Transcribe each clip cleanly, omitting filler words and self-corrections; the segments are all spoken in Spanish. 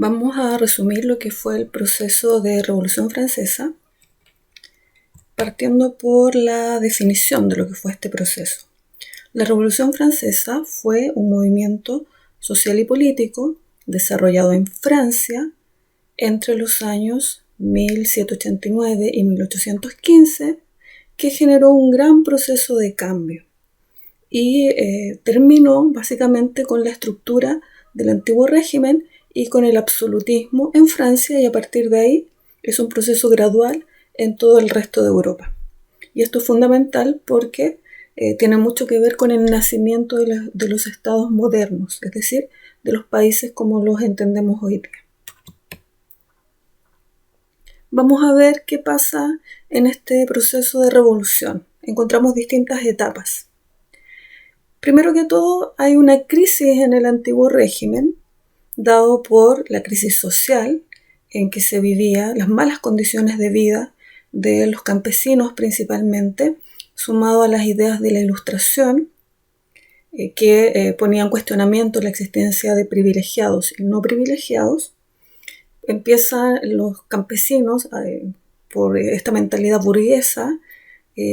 Vamos a resumir lo que fue el proceso de Revolución Francesa, partiendo por la definición de lo que fue este proceso. La Revolución Francesa fue un movimiento social y político desarrollado en Francia entre los años 1789 y 1815, que generó un gran proceso de cambio y terminó básicamente con la estructura del antiguo régimen y con el absolutismo en Francia, y a partir de ahí es un proceso gradual en todo el resto de Europa. Y esto es fundamental porque tiene mucho que ver con el nacimiento de los estados modernos, es decir, de los países como los entendemos hoy día. Vamos a ver qué pasa en este proceso de revolución. Encontramos distintas etapas. Primero que todo, hay una crisis en el antiguo régimen, dado por la crisis social en que se vivía, las malas condiciones de vida de los campesinos principalmente, sumado a las ideas de la Ilustración, que ponían en cuestionamiento la existencia de privilegiados y no privilegiados. Empiezan los campesinos, por esta mentalidad burguesa,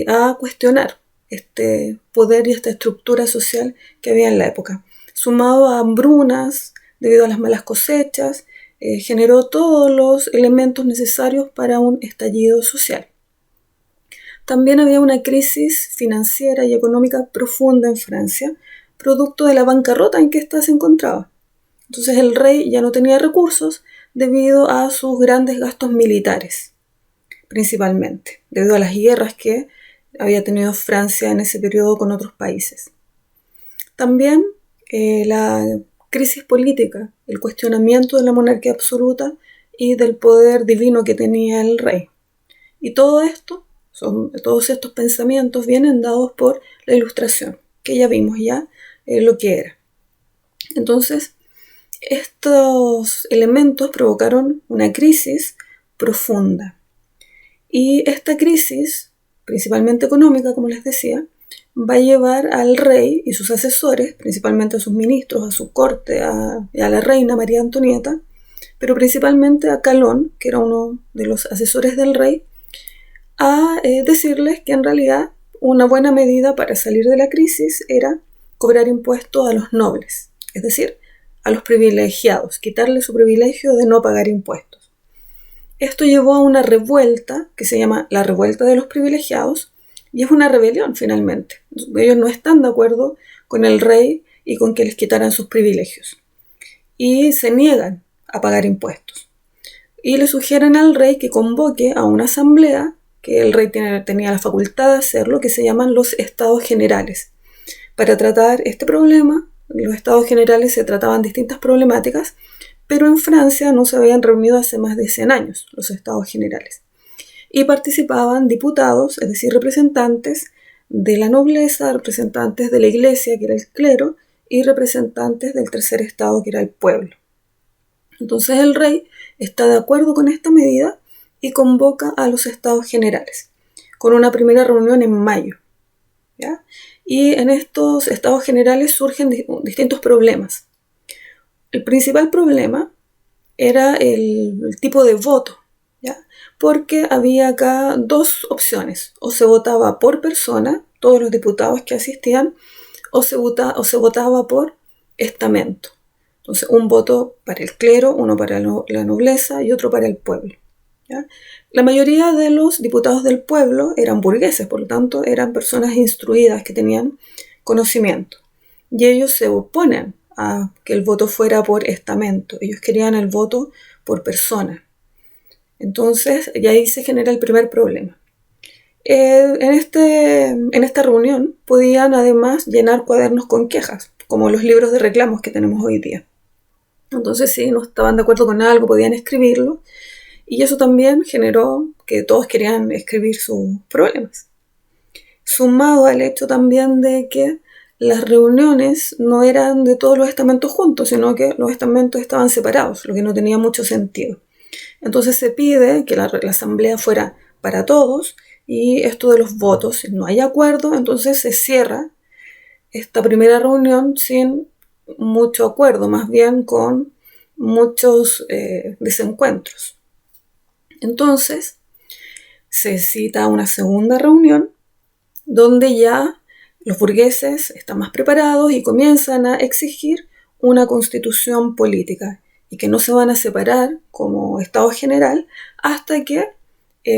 a cuestionar este poder y esta estructura social que había en la época. Sumado a hambrunas, debido a las malas cosechas, generó todos los elementos necesarios para un estallido social. También había una crisis financiera y económica profunda en Francia, producto de la bancarrota en que ésta se encontraba. Entonces el rey ya no tenía recursos debido a sus grandes gastos militares, principalmente, debido a las guerras que había tenido Francia en ese periodo con otros países. También la crisis política, el cuestionamiento de la monarquía absoluta y del poder divino que tenía el rey. Y todos estos pensamientos vienen dados por la Ilustración, que ya vimos lo que era. Entonces, estos elementos provocaron una crisis profunda. Y esta crisis, principalmente económica, como les decía, va a llevar al rey y sus asesores, principalmente a sus ministros, a su corte, a la reina María Antonieta, pero principalmente a Calonne, que era uno de los asesores del rey, a decirles que en realidad una buena medida para salir de la crisis era cobrar impuestos a los nobles, es decir, a los privilegiados, quitarles su privilegio de no pagar impuestos. Esto llevó a una revuelta que se llama la Revuelta de los Privilegiados, y es una rebelión finalmente. Ellos no están de acuerdo con el rey y con que les quitaran sus privilegios. Y se niegan a pagar impuestos. Y le sugieren al rey que convoque a una asamblea, que el rey tenía la facultad de hacerlo, que se llaman los Estados Generales. Para tratar este problema, los Estados Generales se trataban distintas problemáticas, pero en Francia no se habían reunido hace más de 100 años los Estados Generales. Y participaban diputados, es decir, representantes de la nobleza, representantes de la iglesia, que era el clero, y representantes del tercer estado, que era el pueblo. Entonces el rey está de acuerdo con esta medida y convoca a los Estados Generales, con una primera reunión en mayo. ¿Ya? Y en estos Estados Generales surgen distintos problemas. El principal problema era el tipo de voto, ¿ya? Porque había acá dos opciones: o se votaba por persona, todos los diputados que asistían, o se votaba por estamento. Entonces, un voto para el clero, uno para la nobleza y otro para el pueblo, ¿ya? La mayoría de los diputados del pueblo eran burgueses, por lo tanto eran personas instruidas que tenían conocimiento, y ellos se oponen a que el voto fuera por estamento. Ellos querían el voto por persona. Entonces, y ahí se genera el primer problema. En esta reunión podían además llenar cuadernos con quejas, como los libros de reclamos que tenemos hoy día. Entonces, si no estaban de acuerdo con algo, podían escribirlo, y eso también generó que todos querían escribir sus problemas. Sumado al hecho también de que las reuniones no eran de todos los estamentos juntos, sino que los estamentos estaban separados, lo que no tenía mucho sentido. Entonces se pide que la asamblea fuera para todos, y esto de los votos, si no hay acuerdo, entonces se cierra esta primera reunión sin mucho acuerdo, más bien con muchos desencuentros. Entonces, se cita una segunda reunión donde ya los burgueses están más preparados y comienzan a exigir una constitución política y que no se van a separar como Estado general hasta que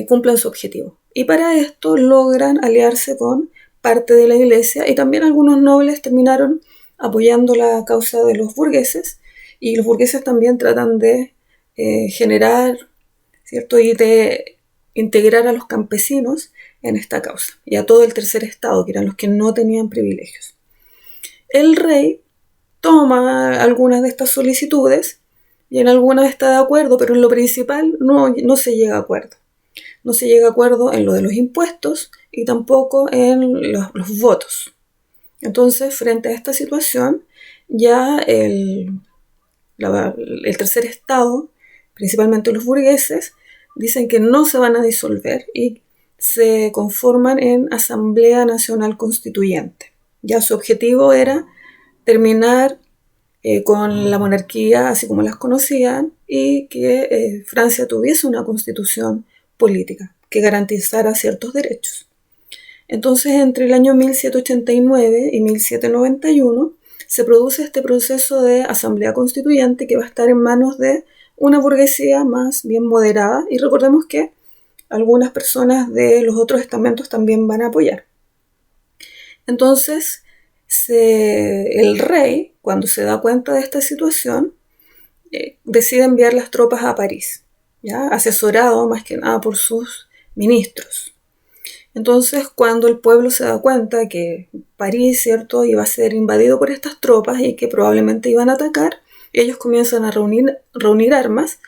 cumplan su objetivo. Y para esto logran aliarse con parte de la iglesia y también algunos nobles terminaron apoyando la causa de los burgueses y los burgueses también tratan de generar, ¿cierto? Y de integrar a los campesinos en esta causa y a todo el tercer estado, que eran los que no tenían privilegios. El rey toma algunas de estas solicitudes y en algunas está de acuerdo, pero en lo principal no se llega a acuerdo. No se llega a acuerdo en lo de los impuestos y tampoco en los votos. Entonces, frente a esta situación, ya el tercer estado, principalmente los burgueses, dicen que no se van a disolver y se conforman en Asamblea Nacional Constituyente. Ya su objetivo era terminar con la monarquía así como las conocían y que Francia tuviese una constitución política que garantizara ciertos derechos. Entonces, entre el año 1789 y 1791 se produce este proceso de asamblea constituyente que va a estar en manos de una burguesía más bien moderada y recordemos que algunas personas de los otros estamentos también van a apoyar. Entonces, el rey, cuando se da cuenta de esta situación, decide enviar las tropas a París, ¿ya? Asesorado más que nada por sus ministros. Entonces, cuando el pueblo se da cuenta que París, ¿cierto?, iba a ser invadido por estas tropas y que probablemente iban a atacar, ellos comienzan a reunir armas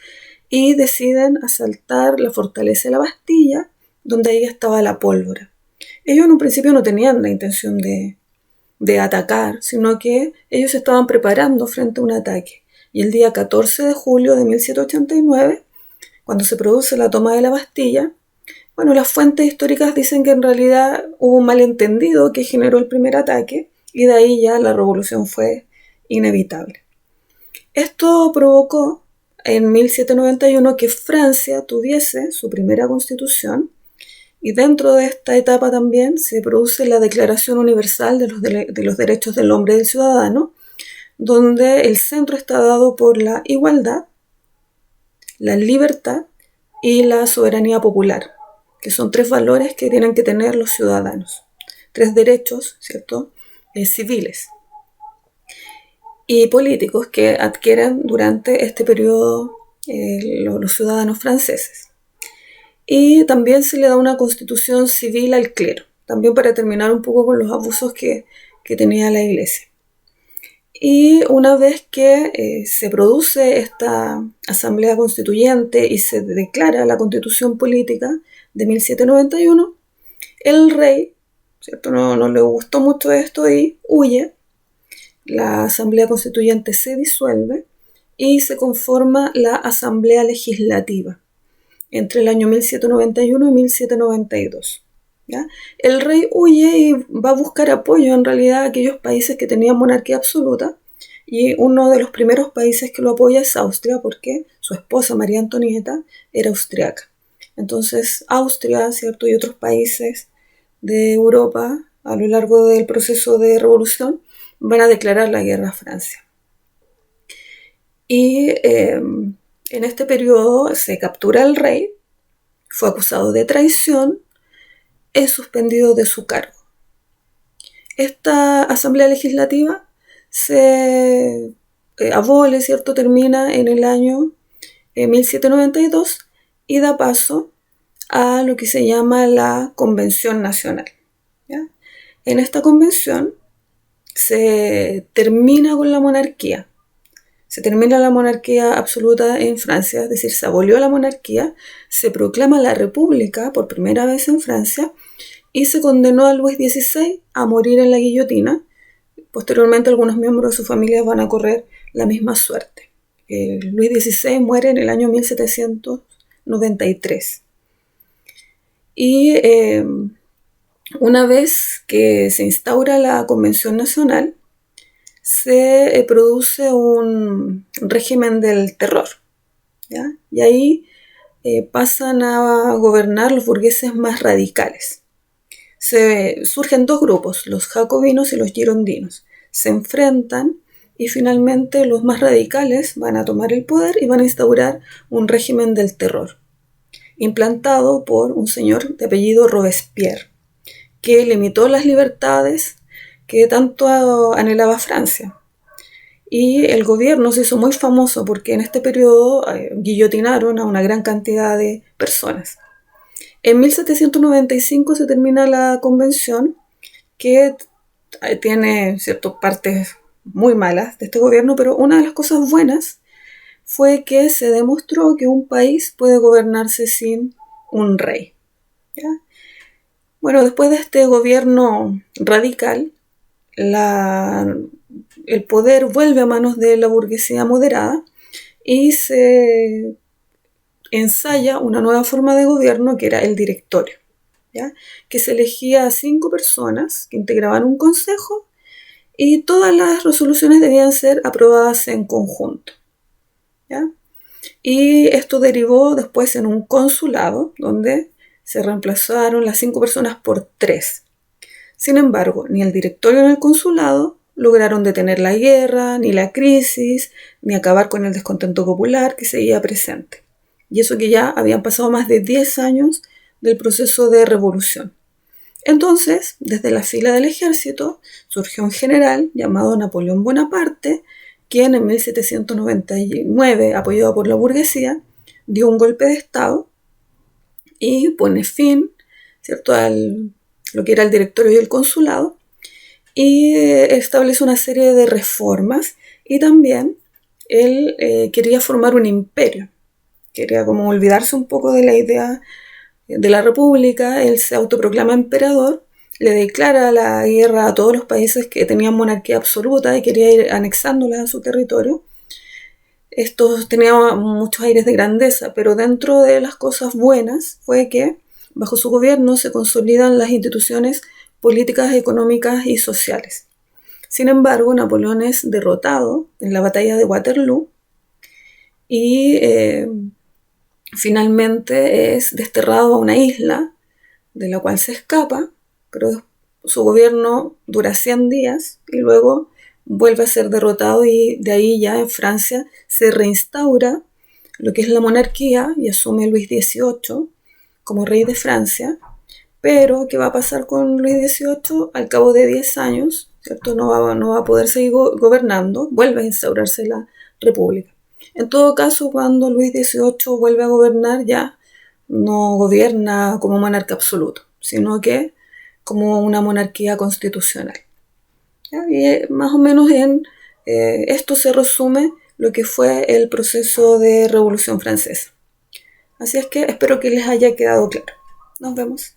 y deciden asaltar la fortaleza de la Bastilla, donde ahí estaba la pólvora. Ellos en un principio no tenían la intención de atacar, sino que ellos se estaban preparando frente a un ataque. Y el día 14 de julio de 1789, cuando se produce la toma de la Bastilla, bueno, las fuentes históricas dicen que en realidad hubo un malentendido que generó el primer ataque y de ahí ya la revolución fue inevitable. Esto provocó en 1791 que Francia tuviese su primera constitución y dentro de esta etapa también se produce la Declaración Universal de los Derechos del Hombre y del Ciudadano, donde el centro está dado por la igualdad, la libertad y la soberanía popular, que son tres valores que tienen que tener los ciudadanos, tres derechos, ¿cierto?, civiles y políticos que adquieren durante este periodo los ciudadanos franceses. Y también se le da una constitución civil al clero, también para terminar un poco con los abusos que tenía la iglesia. Y una vez que se produce esta asamblea constituyente y se declara la constitución política de 1791, el rey, ¿cierto?, no le gustó mucho esto y huye. La asamblea constituyente se disuelve y se conforma la asamblea legislativa entre el año 1791 y 1792. ¿Ya? El rey huye y va a buscar apoyo en realidad a aquellos países que tenían monarquía absoluta y uno de los primeros países que lo apoya es Austria porque su esposa María Antonieta era austriaca. Entonces Austria, ¿cierto?, y otros países de Europa a lo largo del proceso de revolución van a declarar la guerra a Francia. Y en este periodo se captura al rey, fue acusado de traición, es suspendido de su cargo. Esta asamblea legislativa se abole, ¿cierto?, termina en el año 1792 y da paso a lo que se llama la Convención Nacional. ¿Ya? En esta convención se termina con la monarquía. Se termina la monarquía absoluta en Francia, es decir, se abolió la monarquía, se proclama la república por primera vez en Francia y se condenó a Luis XVI a morir en la guillotina. Posteriormente algunos miembros de su familia van a correr la misma suerte. Luis XVI muere en el año 1793. Y una vez que se instaura la Convención Nacional, se produce un régimen del terror, ¿ya? Y ahí pasan a gobernar los burgueses más radicales. Surgen dos grupos, los jacobinos y los girondinos. Se enfrentan y finalmente los más radicales van a tomar el poder y van a instaurar un régimen del terror, implantado por un señor de apellido Robespierre, que limitó las libertades que tanto anhelaba Francia. Y el gobierno se hizo muy famoso porque en este periodo guillotinaron a una gran cantidad de personas. En 1795 se termina la convención, que tiene ciertas partes muy malas de este gobierno, pero una de las cosas buenas fue que se demostró que un país puede gobernarse sin un rey, ¿ya? Bueno, después de este gobierno radical, el poder vuelve a manos de la burguesía moderada y se ensaya una nueva forma de gobierno que era el directorio, ¿ya? Que se elegía a 5 personas que integraban un consejo y todas las resoluciones debían ser aprobadas en conjunto, ¿ya? Y esto derivó después en un consulado donde se reemplazaron las 5 personas por 3. Sin embargo, ni el directorio ni el consulado lograron detener la guerra, ni la crisis, ni acabar con el descontento popular que seguía presente. Y eso que ya habían pasado más de 10 años del proceso de revolución. Entonces, desde la fila del ejército, surgió un general llamado Napoleón Bonaparte, quien en 1799, apoyado por la burguesía, dio un golpe de estado y pone fin, ¿cierto?, a lo que era el directorio y el consulado, y establece una serie de reformas, y también él quería formar un imperio, quería como olvidarse un poco de la idea de la república. Él se autoproclama emperador, le declara la guerra a todos los países que tenían monarquía absoluta y quería ir anexándolas a su territorio. Esto tenía muchos aires de grandeza, pero dentro de las cosas buenas fue que bajo su gobierno se consolidan las instituciones políticas, económicas y sociales. Sin embargo, Napoleón es derrotado en la batalla de Waterloo y finalmente es desterrado a una isla de la cual se escapa, pero su gobierno dura 100 días y luego vuelve a ser derrotado, y de ahí ya en Francia se reinstaura lo que es la monarquía y asume Luis XVIII como rey de Francia. Pero, ¿qué va a pasar con Luis XVIII? Al cabo de 10 años, ¿cierto? No va a poder seguir gobernando, vuelve a instaurarse la república. En todo caso, cuando Luis XVIII vuelve a gobernar, ya no gobierna como monarca absoluto, sino que como una monarquía constitucional. ¿Ya? Y más o menos en esto se resume lo que fue el proceso de Revolución Francesa. Así es que espero que les haya quedado claro. Nos vemos.